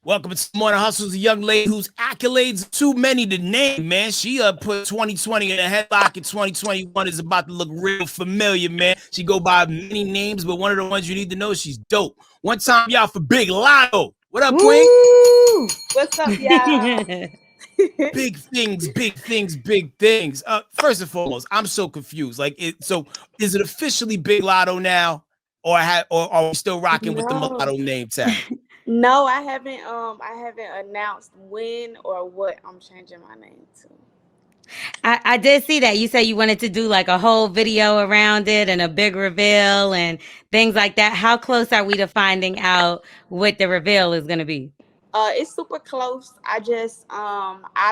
Welcome to Morning Hustles, a young lady whose accolades are too many to name, man. She put 2020 in a headlock, and 2021 is about to look real familiar, man. She go by many names, but one of the ones you need to know, she's dope. One time, y'all, for Big Lotto. What up, Queen? Woo! What's up, y'all? Big things, big things, big things. First and foremost, I'm so confused. So is it officially Big Lotto now, or are we still rocking with the No, Mulatto name tag? no, I haven't. I haven't announced when or what I'm changing my name to. I did see that. You said you wanted to do like a whole video around it and a big reveal and things like that. How close are we to finding out what the reveal is going to be? It's super close. I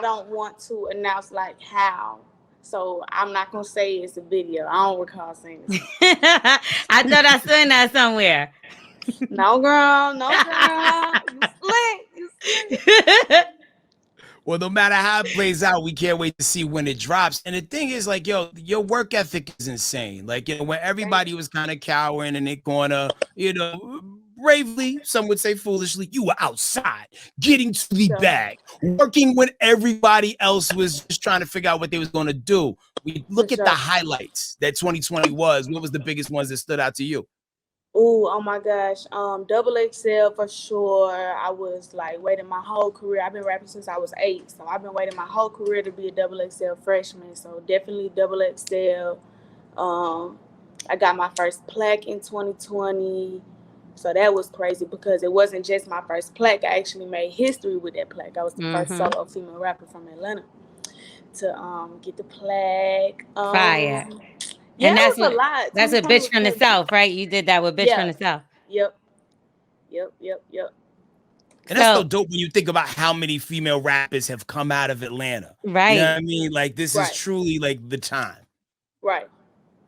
don't want to announce like how. So I'm not gonna say it's a video. I don't recall saying this. I thought I seen that somewhere. No, girl. No, girl. You slick. You slick. Well, no matter how it plays out, we can't wait to see when it drops. And the thing is, like, yo, your work ethic is insane. Like, when everybody was kind of cowering in their corner, bravely, some would say foolishly, you were outside, getting to the So, bag, working when everybody else was just trying to figure out what they was going to do. We for look at the sure. highlights that 2020 was. What was the biggest ones that stood out to you? Oh my gosh. Double XL for sure. I was like waiting my whole career. I've been rapping since I was 8. So I've been waiting my whole career to be a double XL freshman. So definitely double XL. Um, I got my first plaque in 2020. So that was crazy because it wasn't just my first plaque. I actually made history with that plaque. I was the first Mm-hmm. solo female rapper from Atlanta to get the plaque. Fire. Yeah, And it was a lot. that's a 2020 bitch was from the crazy. South, right? You did that with bitch from Yeah. the South. Yep. Yep. And that's so So, dope when you think about how many female rappers have come out of Atlanta. You know what right. I mean? Like, this is Right. truly like the time. Right.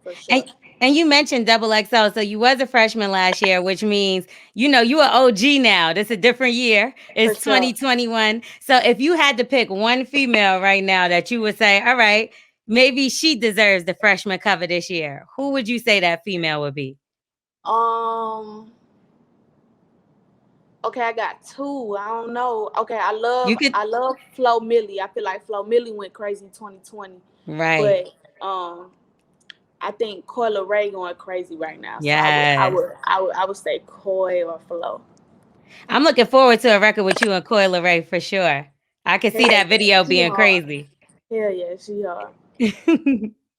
For And sure. and you mentioned double XL, so you was a freshman last year, which means you are OG now. This a different year. For It's sure. 2021. So if you had to pick one female right now that you would say, all right, maybe she deserves the freshman cover this year, who would you say that female would be? Um. Okay, I got two. I don't know. Okay, You could, I love Flo Millie. I feel like Flo Millie went crazy 2020, right. but I think Coyle Ray going crazy right now. So Yes. I would say Coy or Flo. I'm looking forward to a record with you and Coy Leray for sure. I can Hell see that yeah, video she being hard. crazy. Hell yeah, she hard.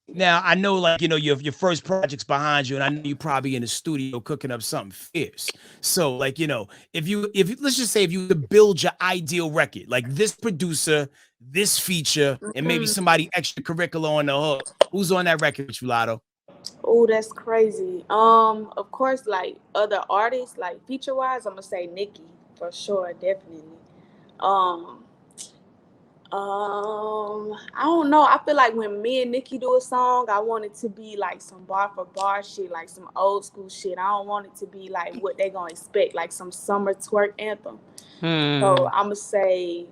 Now I know, like, your first project's behind you, and I know you're probably in the studio cooking up something fierce. So, like, if you let's just say if you could build your ideal record, like this producer, this feature, and maybe Mm. somebody extracurricular on the hook, who's on that record with you, Lotto? Oh, that's crazy. Of course, like other artists, like feature wise, I'm gonna say Nicki for sure, definitely. Um, I don't know. I feel like when me and Nicki do a song, I want it to be like some bar for bar shit, like some old school shit. I don't want it to be like what they gonna expect, like some summer twerk anthem. So Hmm. I'm gonna say,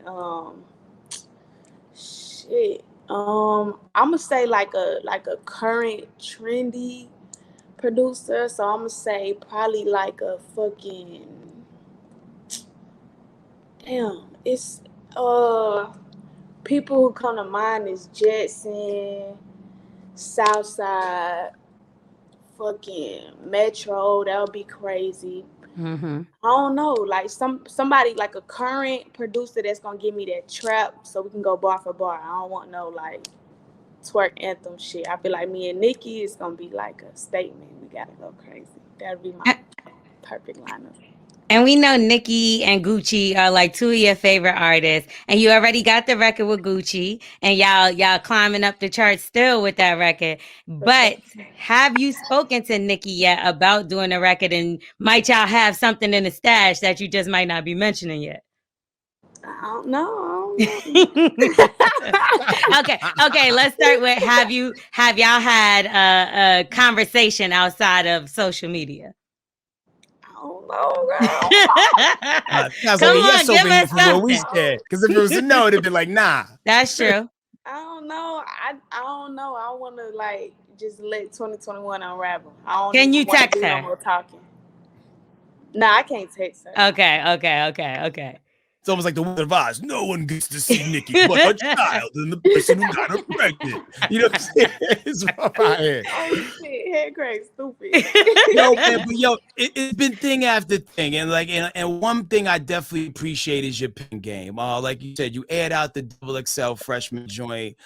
shit. I'm gonna say like a current trendy producer. So I'm gonna say probably like a fucking damn. It's people who come to mind is Jetson, Southside, fucking Metro. That would be crazy. Mm-hmm. I don't know, like somebody like a current producer that's gonna give me that trap so we can go bar for bar. I don't want no like twerk anthem shit. I feel like me and Nicki is gonna be like a statement. We gotta go crazy. That'd be my perfect lineup. And we know Nicki and Gucci are like two of your favorite artists, and you already got the record with Gucci, and y'all climbing up the charts still with that record. For sure. But have you spoken to Nicki yet about doing a record, and might y'all have something in the stash that you just might not be mentioning yet? I don't know. I don't know. Okay. Let's start with have y'all had a conversation outside of social media? I don't know, girl. Sounds like Come a on, yes give over here us from where we something. stand. Because if it was a no, it'd be like, nah. That's true. I don't know. I don't know. I want to like just let 2021 unravel. I don't Can you even want to text do no her? more talking. Nah, I can't text her. Okay. It's almost like the Wizard of Oz. No one gets to see Nikki but her child and the person who got her pregnant. You know what I'm saying? It's rough out here. Oh shit, head crack, stupid. Yo, man, but yo, it's been thing after thing, and like, and one thing I definitely appreciate is your pen game. Like you said, you aired out the Double XL freshman joint.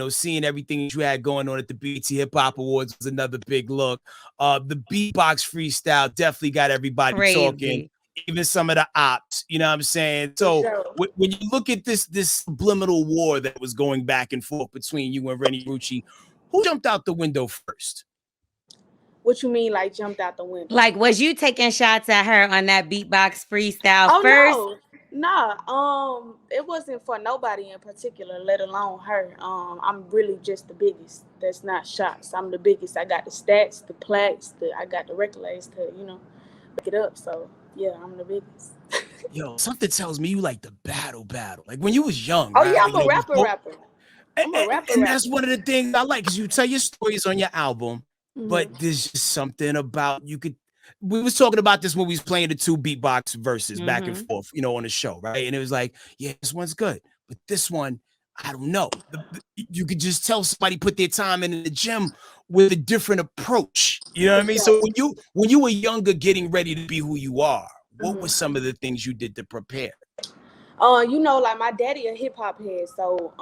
Seeing everything that you had going on at the BET Hip Hop Awards was another big look. The beatbox freestyle definitely got everybody talking, Crazy. even some of the ops. You know what I'm saying? For So sure. when you look at this subliminal war that was going back and forth between you and Renni Rucci, who jumped out the window first? What you mean, like jumped out the window? Like, was you taking shots at her on that beatbox freestyle Oh first? no, nah. It wasn't for nobody in particular, let alone her. I'm really just the biggest. That's not shots. I'm the biggest. I got the stats, the plaques, I got the accolades to back it up. So yeah, I'm the biggest. Yo, something tells me you like the battle. Like when you was young, Oh right? yeah, Like, I'm a rapper. before, Rapper. I'm a rapper. and that's one of the things I like because you tell your stories on your album, but Mm-hmm. there's just something about you could. We was talking about this when we was playing the two beatbox verses back and forth, on the show, right? And it was like, yeah, this one's good, but this one, I don't know. You could just tell somebody put their time in the gym with a different approach. You know what I mean? So when you were younger, getting ready to be who you are, what were some of the things you did to prepare? Like my daddy a hip hop head, so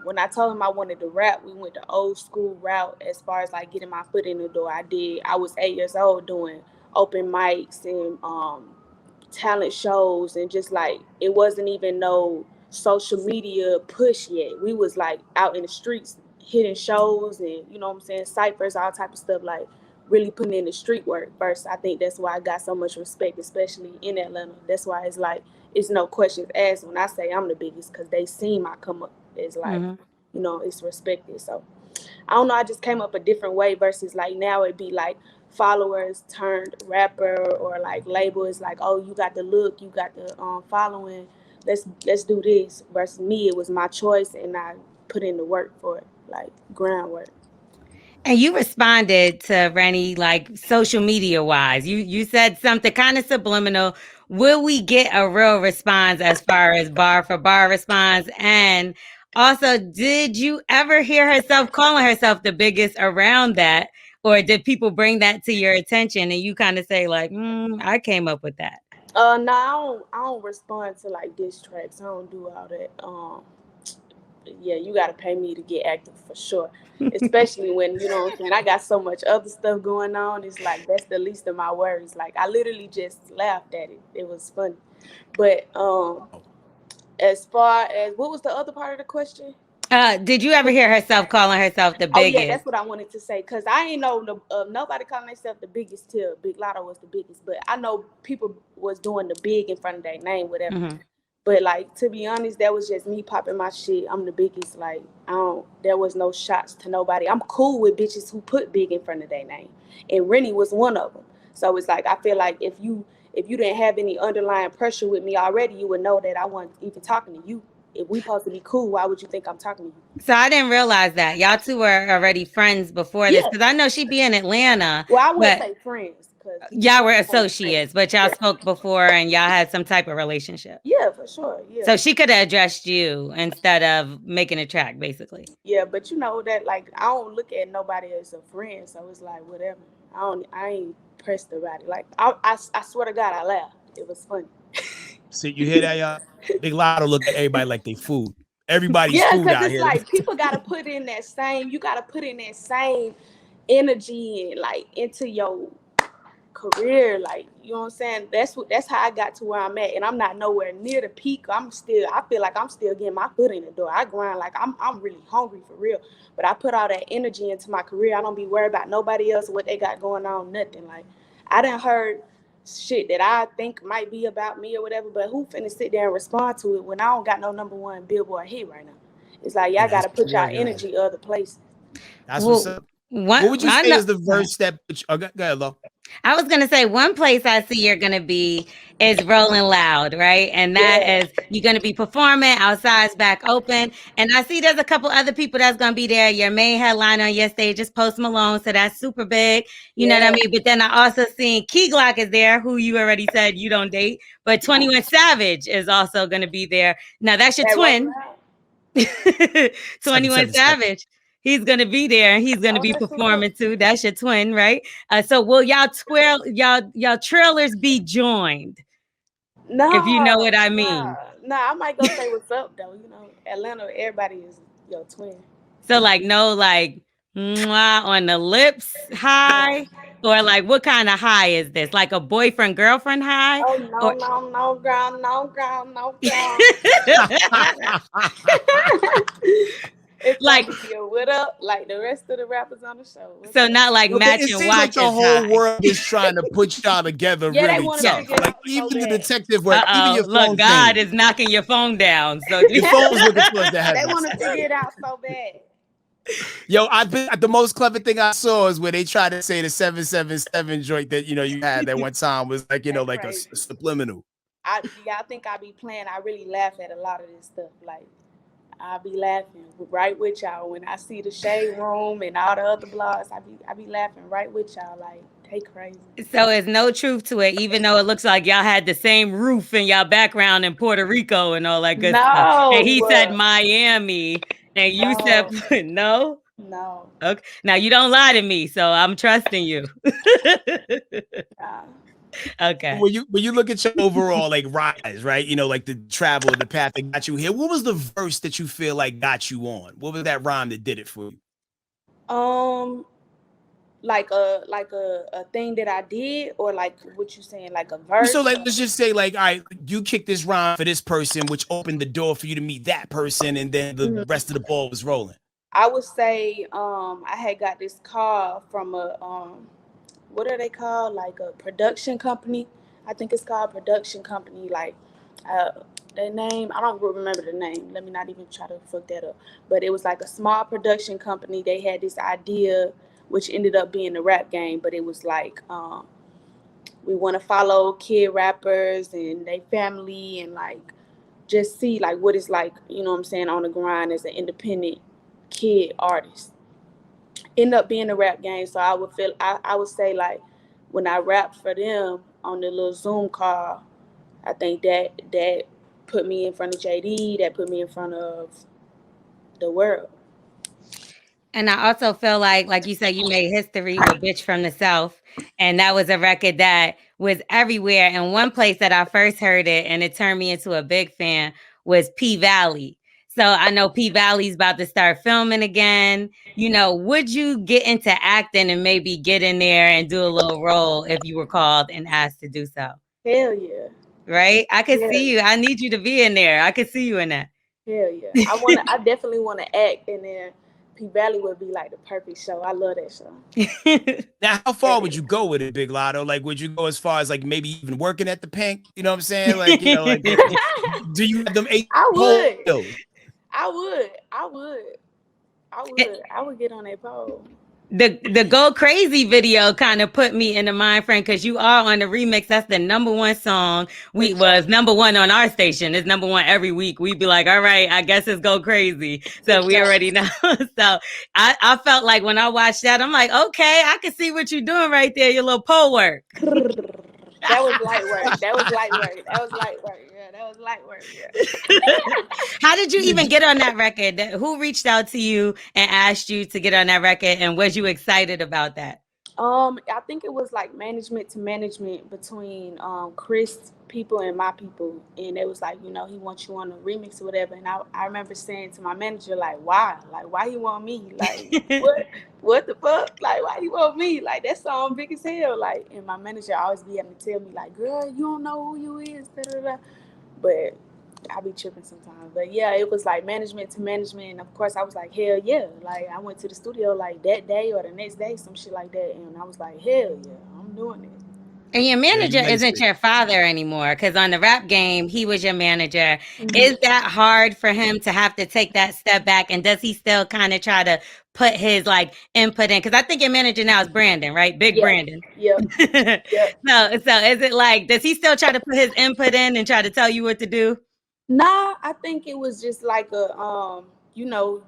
when I told him I wanted to rap, we went the old school route as far as like getting my foot in the door. I was 8 years old doing open mics and talent shows, and just like it wasn't even no social media push yet. We was like out in the streets hitting shows and what I'm saying, ciphers, all type of stuff, like really putting in the street work first. I think that's why I got so much respect, especially in Atlanta. That's why it's like it's no questions asked when I say I'm the biggest, because they seen my come up. It's like it's respected. So I don't know, I just came up a different way versus like now it'd be like followers turned rapper, or like label is like, oh, you got the look, you got the following, let's do this. Versus me, it was my choice and I put in the work for it, like groundwork. And you responded to Renni like social media wise. You said something kind of subliminal. Will we get a real response as far as bar for bar response? And also, did you ever hear herself calling herself the biggest around that? Or did people bring that to your attention and you kind of say, like, I came up with that? No, I don't respond to like diss tracks. I don't do all that. Yeah, you gotta pay me to get active for sure. Especially when what I'm saying, I got so much other stuff going on. It's like that's the least of my worries. Like I literally just laughed at it. It was funny. But as far as what was the other part of the question? Did you ever hear herself calling herself the Oh yeah, biggest? that's what I wanted to say. Cause I ain't know nobody calling themselves the biggest till Big Lotto was the biggest. But I know people was doing the big in front of their name, whatever. But like, to be honest, that was just me popping my shit. I'm the biggest. Like there was no shots to nobody. I'm cool with bitches who put big in front of their name, and Renni was one of them. So it's like I feel like if you didn't have any underlying pressure with me already, you would know that I wasn't even talking to you. If we supposed to be cool, why would you think I'm talking to you? So I didn't realize that y'all two were already friends before this, Yeah. because I know she'd be in Atlanta, Well, I wouldn't but say friends because y'all were associates, but y'all Yeah. spoke before and y'all had some type of relationship. Yeah, for sure. Yeah. So she could have addressed you instead of making a track, basically. Yeah, but you know that like I don't look at nobody as a friend, so it's like whatever. I ain't pressed about it. Like I swear to God, I laughed. It was funny. See, you hear that, y'all? Big Lotto look at everybody like they food. Everybody's Yeah, food because out it's here. like people gotta put in that same. You gotta put in that same energy and like into your career. Like what I'm saying. That's how I got to where I'm at, and I'm not nowhere near the peak. I feel like I'm still getting my foot in the door. I grind like I'm really hungry for real. But I put all that energy into my career. I don't be worried about nobody else, what they got going on, nothing. Like I done heard shit that I think might be about me or whatever, but who finna sit there and respond to it when I don't got no #1 Billboard hit right now? It's like y'all gotta put y'all energy other places. That's what's up. One, What would you I say know. is the verse that go ahead, Lo. I was gonna say one place I see you're gonna be is Rolling Loud, right? And that Yeah, is you're gonna be performing outside's back open. And I see there's a couple other people that's gonna be there. Your main headliner on your stage is Post Malone, so that's super big. You know what I yeah. mean? But then I also seen Key Glock is there, who you already said you don't date, but No, 21 Savage is also gonna be there. Now that's your that Rolling twin. Loud. 21 777. Savage. He's gonna be there and he's gonna Oh, be that's what's up. performing too. That's your twin, right? So will y'all trailers be joined? If you know what No, I mean. no. I might go say what's up though. You know, Atlanta, everybody is your twin. So like no like mwah on the lips high, or like what kind of high is this? Like a boyfriend girlfriend high, Oh no, or no, no ground, no ground, no ground. It's like gonna be a what up, like the rest of the rappers on the show. What's so up? not like Okay, it matching seems like watch the is whole high. world is trying to put y'all together Yeah, they really want to Yeah. tough. figure it Like out so even the bad. detective work, even Uh-oh. your Look, phone God changed. is knocking your phone down. So Your phone was looking towards the They heavens. want to figure it out so bad. Yo, I think the most clever thing I saw is where they tried to say the 777 joint that you had that one time was like That like a crazy. subliminal. I think I be playing. I really laugh at a lot of this stuff. Like I be laughing right with y'all when I see the Shade Room and all the other blogs. I be laughing right with y'all. Like they crazy. So it's no truth to it, even though it looks like y'all had the same roof in y'all background in Puerto Rico and all that good stuff. And he said No, Miami, and you said no, no. no. Okay, now you don't lie to me, so I'm trusting you. Nah. Okay. When you look at your overall like rise, right? Like the travel, the path that got you here. What was the verse that you feel like got you on? What was that rhyme that did it for you? Um, like a thing that I did, or like what you saying, like a So verse. like let's just say like all right, you kicked this rhyme for this person, which opened the door for you to meet that person, and then the Mhm. rest of the ball was rolling. I would say I had got this call from a what are they called? Like a production company. I think it's called production company. Like uh, their name, I don't remember the name. Let me not even try to fuck that up. But it was like a small production company. They had this idea, which ended up being the rap game. But it was like we want to follow kid rappers and they family and like just see like what it's like. You know what I'm saying, on the grind as an independent kid artist. End up being a rap game. So I would say like when I rapped for them on the little Zoom call, I think that put me in front of JD, that put me in front of the world. And I also feel like you said, you made history with Bitch from the South. And that was a record that was everywhere. And one place that I first heard it and it turned me into a big fan was P Valley. So I know P Valley's about to start filming again. Would you get into acting and maybe get in there and do a little role if you were called and asked to do so? Hell yeah. Right? I could Hell, see you. I need you to be in there. I could see you in that. hell yeah. I definitely wanna act, and then P Valley would be like the perfect show. I love that show. Now, how far Perfect. would you go with it, Big Lotto? Like, would you go as far as like maybe even working at the pink? You know what I'm saying? Like, do you have them eight I pole would. skills? I would. I would. I would. I would get on that pole. The Go Crazy video kind of put me in the mind frame because you are on the remix. That's the number one song. For We sure. was number one on our station. It's number one every week. We'd be like, all right, I guess it's Go Crazy. For So we sure. already know. So I felt like when I watched that, I'm like, okay, I can see what you're doing right there, your little pole work. That was light work. That was light work. That was light work. Yeah, that was light work. Yeah. How did you even get on that record? Who reached out to you and asked you to get on that record? And was you excited about that? I think it was like management to management between Chris people and my people, and it was like, he wants you on a remix or whatever. And I remember saying to my manager like, why he want me, like what the fuck, like why he want me, like that song big as hell, like. And my manager always be having to tell me like, girl, you don't know who you is, da, da, da. But I be tripping sometimes. But yeah, it was like management to management. And of course I was like, hell yeah. Like I went to the studio like that day or the next day, some shit like that. And I was like, hell yeah, I'm doing it. And your Yeah, you manager laced isn't it. your father anymore, because on the rap game, he was your manager. Is Hmm. that hard for him to have to take that step back? And does he still kind of try to put his like input in? Because I think your manager now is Brandon, right? Big Yeah. Brandon. Yep. Yep. So is it like, does he still try to put his input in and try to tell you what to do? Nah, I think it was just like a you know,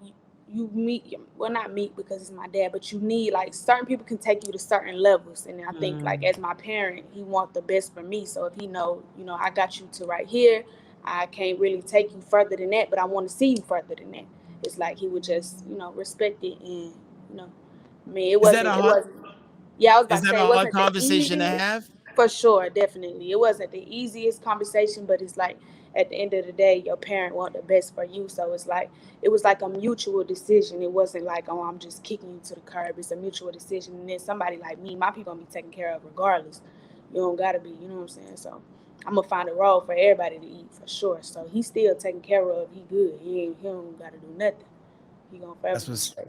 you meet, well, not meet because it's my dad, but you need, like, certain people can take you to certain levels, and I think, like, Mm. as my parent, he want the best for me. So if he know, I got you to right here, I can't really take you further than that, but I want to see you further than that. It's like he would just, respect it, and you know, I mean, Is that a it hard wasn't. Yeah, I was is about to that a say it hard wasn't the conversation to easiest. have? For sure, definitely. It wasn't the easiest conversation, but it's like at the end of the day, your parent want the best for you. So it's like it was like a mutual decision. It wasn't like, oh, I'm just kicking you to the curb. It's a mutual decision. And then somebody like me, my people gonna be taken care of regardless. You don't gotta be, you know what I'm saying? So I'm gonna find a role for everybody to eat for sure. So he's still taken care of. He good. He don't gotta do nothing. He gonna forever That's be what's straight.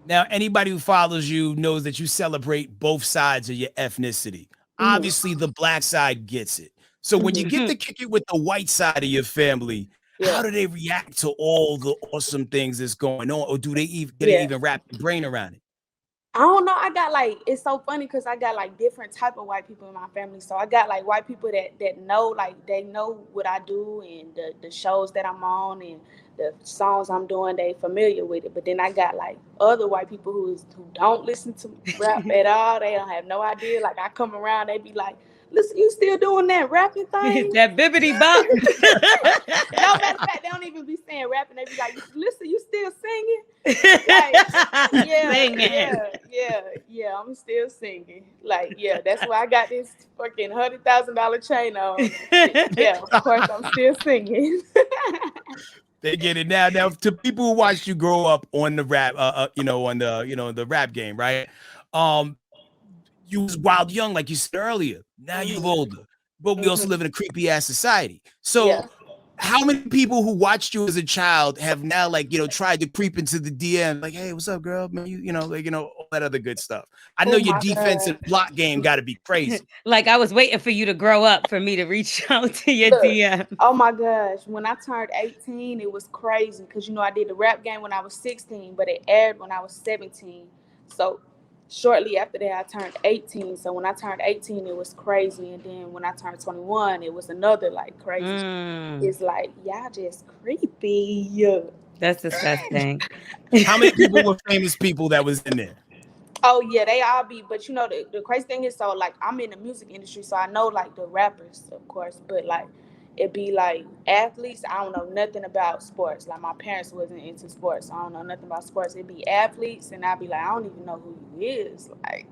Now, anybody who follows you knows that you celebrate both sides of your ethnicity. Hmm. Obviously, the black side gets it. So when you Hmm. get to kick it with the white side of your family, how Yeah. do they react to all the awesome things that's going on, or do they even get to Yeah. even wrap their brain around it? I don't know. I got like, it's so funny because I got like different type of white people in my family. So I got like white people that know, like, they know what I do and the shows that I'm on and the songs I'm doing. They familiar with it. But then I got like other white people who don't listen to rap at all. They don't have no idea. Like, I come around, they be like, "Listen, you still doing that rapping thing?" That bibbity bop. No, matter of fact, they don't even be saying rapping. They be like, "Listen, you still singing?" Like, yeah, Singing. yeah, I'm still singing. Like, yeah, that's why I got this fucking $100,000 chain on. Yeah, of course I'm still singing. They get it now. Now, to people who watched you grow up on the rap, on the the rap game, right? Um, you was wild young, like you said earlier. Now you're Hmm. older, but we also Hmm. live in a creepy ass society. So Yeah. how many people who watched you as a child have now, like, tried to creep into the DM, like, hey, what's up, girl? Man, all that other good stuff. I know Oh your my defense god. and block game got to be crazy. Like I was waiting for you to grow up for me to reach out to your Look, DM. oh my gosh, when I turned 18, it was crazy because I did the rap game when I was 16, but it aired when I was 17. So shortly after that, I turned 18. So when I turned 18, it was crazy, and then when I turned 21, it was another like crazy. Mm, It's like, y'all just creepy. Yeah. that's disgusting. How many people were famous people that was in there? Oh yeah, they all be. But the crazy thing is, so like, I'm in the music industry, so I know like the rappers, of course. But like, it be like athletes. I don't know nothing about sports. Like, my parents wasn't into sports, so I don't know nothing about sports. It be athletes, and I be like, I don't even know who he is. Like,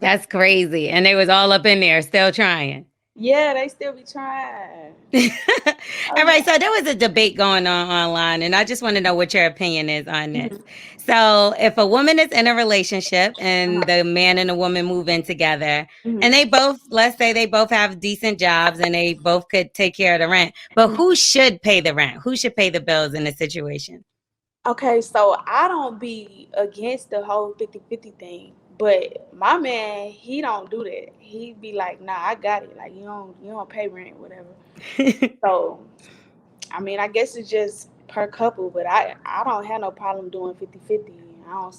That's crazy. And they was all up in there still trying. yeah, they still be trying. Oh All right, yeah. so there was a debate going on online, and I just want to know what your opinion is on this. Hmm. So, if a woman is in a relationship and Uh-huh. the man and the woman move in together, and Hmm. they both, let's say they both have decent jobs and they both could take care of the rent, but who should pay the rent? Who should pay the bills in this situation? Okay, so I don't be against the whole 50-50 thing, but my man, he don't do that. He be like, "Nah, I got it. Like, you don't pay rent, whatever." So, I mean, I guess it's just per couple, but I don't have no problem doing 50-50. I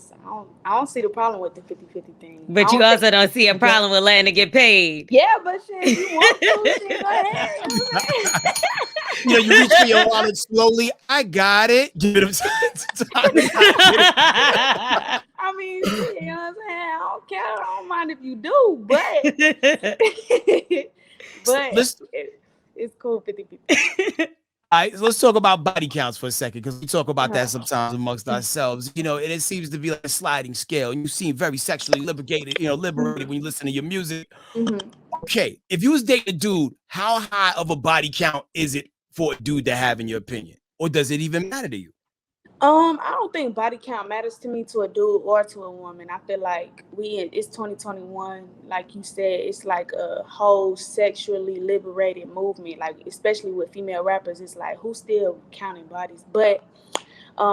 don't see the problem with the 50-50 thing. I But you don't think. also don't see a problem with letting it get paid. Yeah, but shit, if you want to, shit, go ahead. You know what I'm saying? You reach for your wallet slowly. I got it. Give it time to get it. I mean, shit, you know what I'm saying? I don't care. I don't mind if you do, but but Let's it's cool 50-50. All right, so let's talk about body counts for a second because we talk about that Uh-huh. sometimes amongst ourselves. And it seems to be like a sliding scale. And you seem very sexually liberated when you listen to your music. Hmm. Okay, if you was dating a dude, how high of a body count is it for a dude to have, in your opinion, or does it even matter to you? I don't think body count matters to me, to a dude or to a woman. I feel like it's 2021. Like you said, it's like a whole sexually liberated movement. Like, especially with female rappers, it's like, who's still counting bodies? But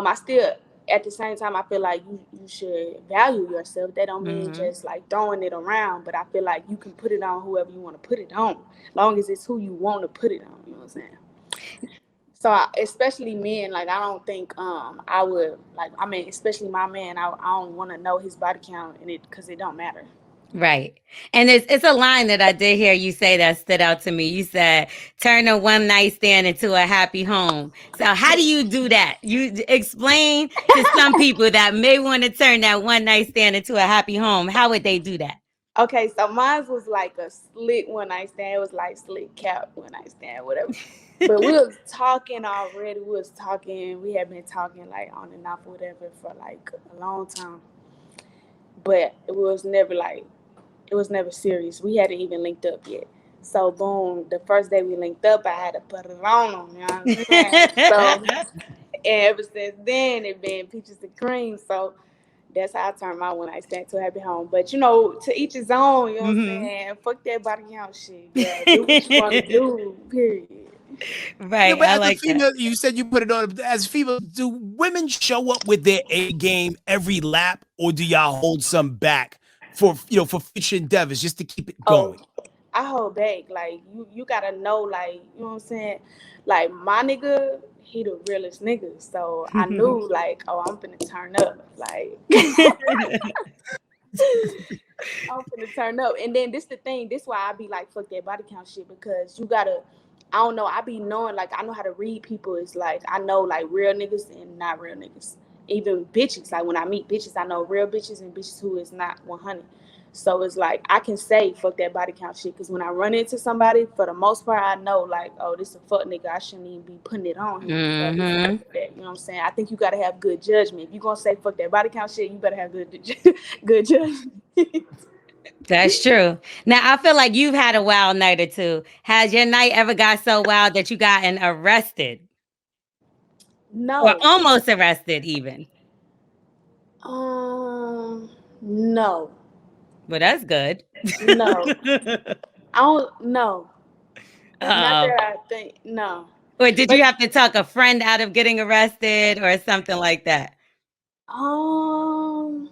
I still at the same time, I feel like you should value yourself. That don't mean Mm-hmm. just like throwing it around, but I feel like you can put it on whoever you want to put it on, long as it's who you want to put it on. You know what I'm saying? So especially men, like I don't think I would like. I mean, especially my man, I don't want to know his body count in it because it don't matter. Right. And it's a line that I did hear you say that stood out to me. You said, turn a one night stand into a happy home. So how do you do that? You explain to some people that may want to turn that one night stand into a happy home. How would they do that? Okay, so mine was like a slick one night stand. It was like slick cap one night stand, whatever. But we was talking already. We was talking. We had been talking like on and off, whatever, for like a long time. But it was never serious. We hadn't even linked up yet. So boom, the first day we linked up, I had to put it on him. You know what I'm saying? So and ever since then, it been peaches and cream. So that's how I turned my one night stand to a happy home. But you know, to each his own. You know what I'm Hmm. saying? Fuck that body count shit, girl. Do what you want to do. Period. Yeah, Right. but I as a like that. female, you said you put it on. As female, do women show up with their A game every lap, or do y'all hold some back for for future endeavors just to keep it Oh, going? I hold back. Like you gotta know, like, you know what I'm saying? Like my nigga, he the realest nigga. So I knew like, oh, I'm finna turn up. Like I'm finna turn up. And then this the thing, this why I be like, fuck that body count shit, because you gotta, I don't know, I be knowing, like, I know how to read people. It's like I know like real niggas and not real niggas. Even bitches. Like when I meet bitches, I know real bitches and bitches who is not 100. So it's like I can say fuck that body count shit, because when I run into somebody, for the most part, I know like, oh, this a fuck nigga. I shouldn't even be putting it on him. Or this, Hmm. that. You know what I'm saying? I think you gotta have good judgment. If you gonna say fuck that body count shit, you better have good good judgment. That's true. Now I feel like you've had a wild night or two. Has your night ever got so wild that you gotten arrested or No. almost arrested even? No. Well, that's good. No. I don't know. Not Oh. that I think no. Or did But you have to talk a friend out of getting arrested or something like that? um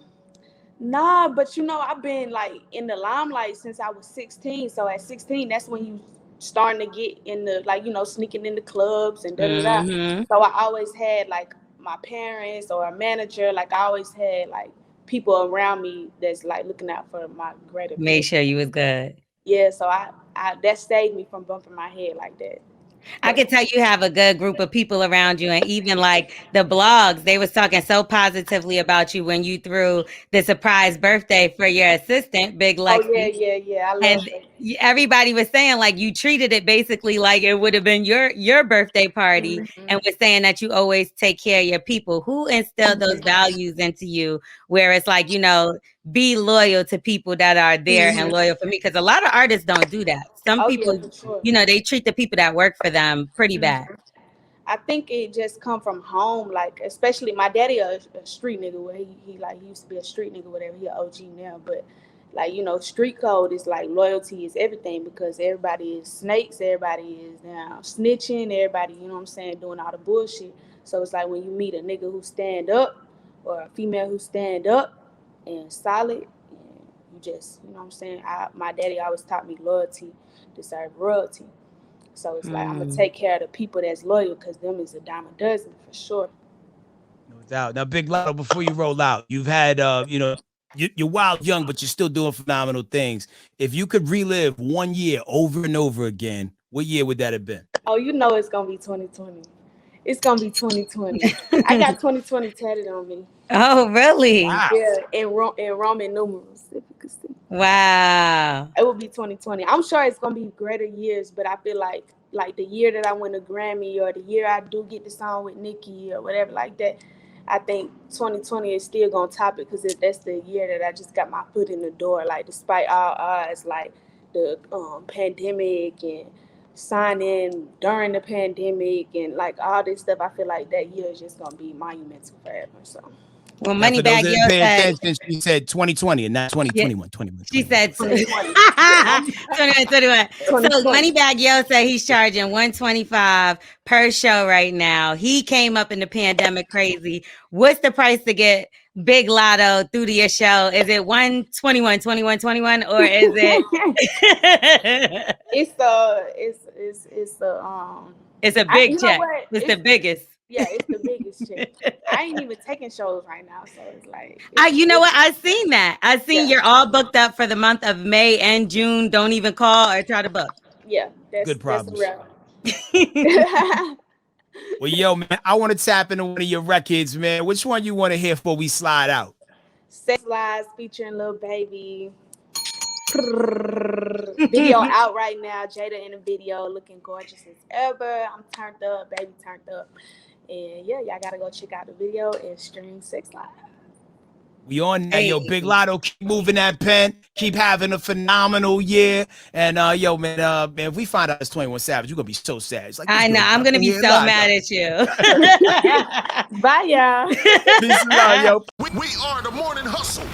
nah, but you know, I've been like in the limelight since I was 16. So at 16, that's when you starting to get in the, like, you know, sneaking in the clubs and da da da. Mhm. So I always had like my parents or a manager, like I always had like people around me that's like looking out for my greater Made good. sure you was good. Yeah, so I that saved me from bumping my head like that. I But could tell you have a good group of people around you, and even like the blogs, they was talking so positively about you when you threw the surprise birthday for your assistant, Big oh yeah, Lexi. yeah, yeah. I love And it. everybody was saying like you treated it basically like it would have been your birthday party, Mm-hmm. and was saying that you always take care of your people. Who instilled those values into you, where it's like, be loyal to people that are there and Mm-hmm. loyal for me? Because a lot of artists don't do that. Some Oh yeah, people, for sure. they treat the people that work for them pretty bad. Mm-hmm. I think it just come from home, like especially my daddy a street nigga. Where he used to be a street nigga, whatever. He a OG now, but like, you know, street code is like loyalty is everything, because everybody is snakes, everybody is now snitching, everybody, you know what I'm saying, doing all the bullshit. So it's like when you meet a nigga who stand up or a female who stand up and solid, and you just, you know what I'm saying. My daddy always taught me loyalty deserve royalty. So it's like I'm gonna Mm. take care of the people that's loyal, because them is a dime a dozen for sure. No doubt. Now, Big Lotto, before you roll out, you've had, you're wild young, but you're still doing phenomenal things. If you could relive one year over and over again, what year would that have been? Oh, you know it's gonna be 2020. It's gonna be 2020. I got 2020 tatted on me. Oh, really? Wow. Yeah, in Roman numerals, if you could see. Wow. It will be 2020. I'm sure it's gonna be greater years, but I feel like the year that I win a Grammy, or the year I do get the song with Nicki or whatever like that, I think 2020 is still gonna top it, because that's the year that I just got my foot in the door. Like despite all odds, like the pandemic and signing during the pandemic and like all this stuff, I feel like that year is just gonna be monumental forever. So Well, Now, for those Moneybag that Yo didn't pay said, attention, she said 2020 and not yeah, 2021. 21, she 21. said 2020. 21, 21. So 2020. Moneybag Yo said he's charging 125 per show right now. He came up in the pandemic crazy. What's the price to get Big Lotto through to your show? Is it 121, 21, 21, or is it? It's a It's a you big know check. what? It's the biggest. Yeah, it's the biggest check. I ain't even taking shows right now, so it's like You know what? I've seen that. I've seen yeah, you're all booked up for the month of May and June. Don't even call or try to book. yeah, Good that's problems. real. Well, yo, man, I want to tap into one of your records, man. Which one you want to hear before we slide out? Sex Lies featuring Lil Baby. Video out right now. Jada in the video looking gorgeous as ever. I'm turned up, baby turned up. And yeah, y'all gotta go check out the video and stream Sex Lies. We on that, yo. Big Lotto, keep moving that pen. Keep having a phenomenal year. And yo, man, if we find out it's 21 Savage, you're gonna be so sad. It's like, I know. I'm gonna be so mad at you. Bye, y'all. Peace out, yo. We are the Morning Hustle.